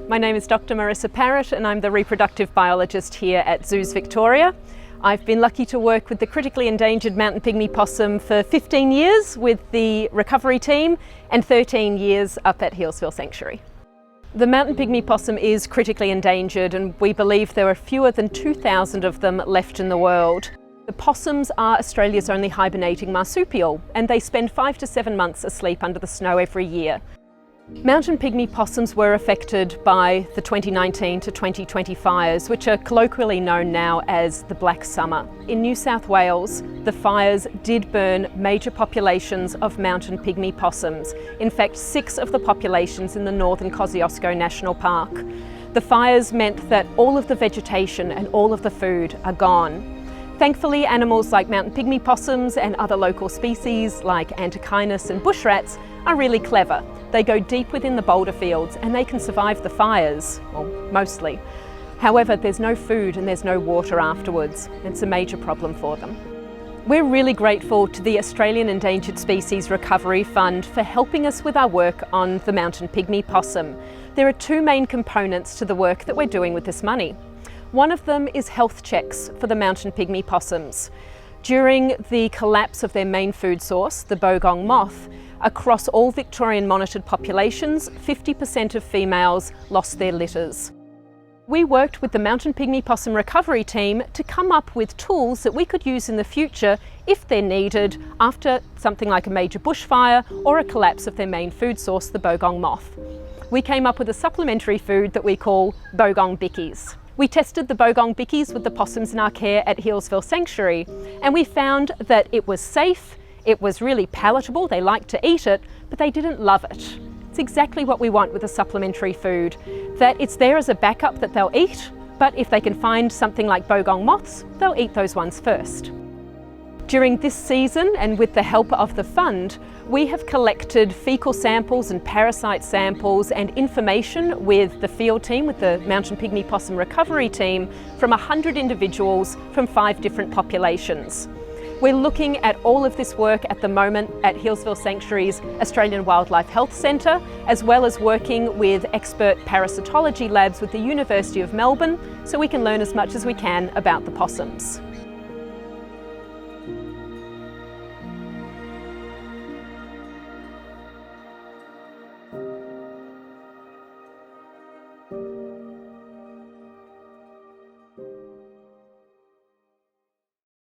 My name is Dr. Marissa Parrott and I'm the reproductive biologist here at Zoos Victoria. I've been lucky to work with the critically endangered mountain pygmy-possum for 15 years with the recovery team and 13 years up at Healesville Sanctuary. The mountain pygmy-possum is critically endangered and we believe there are fewer than 2,000 of them left in the world. The possums are Australia's only hibernating marsupial and they spend 5 to 7 months asleep under the snow every year. Mountain pygmy-possums were affected by the 2019 to 2020 fires, which are colloquially known now as the Black Summer. In New South Wales, the fires did burn major populations of mountain pygmy-possums. In fact, 6 of the populations in the northern Kosciuszko National Park. The fires meant that all of the vegetation and all of the food are gone. Thankfully, animals like mountain pygmy-possums and other local species like antechinus and bushrats are really clever. They go deep within the boulder fields and they can survive the fires, well, mostly. However, there's no food and there's no water afterwards. It's a major problem for them. We're really grateful to the Australian Endangered Species Recovery Fund for helping us with our work on the mountain pygmy-possum. There are 2 main components to the work that we're doing with this money. One of them is health checks for the mountain pygmy-possums. During the collapse of their main food source, the Bogong moth, across all Victorian monitored populations, 50% of females lost their litters. We worked with the mountain pygmy-possum recovery team to come up with tools that we could use in the future if they're needed after something like a major bushfire or a collapse of their main food source, the Bogong moth. We came up with a supplementary food that we call Bogong bickies. We tested the Bogong bickies with the possums in our care at Healesville Sanctuary and we found that it was safe, it was really palatable, they liked to eat it, but they didn't love it. It's exactly what we want with a supplementary food, that it's there as a backup that they'll eat, but if they can find something like Bogong moths, they'll eat those ones first. During this season, and with the help of the fund, we have collected fecal samples and parasite samples and information with the field team, with the mountain pygmy-possum recovery team, from 100 individuals from 5 different populations. We're looking at all of this work at the moment at Healesville Sanctuary's Australian Wildlife Health Centre, as well as working with expert parasitology labs with the University of Melbourne, so we can learn as much as we can about the possums.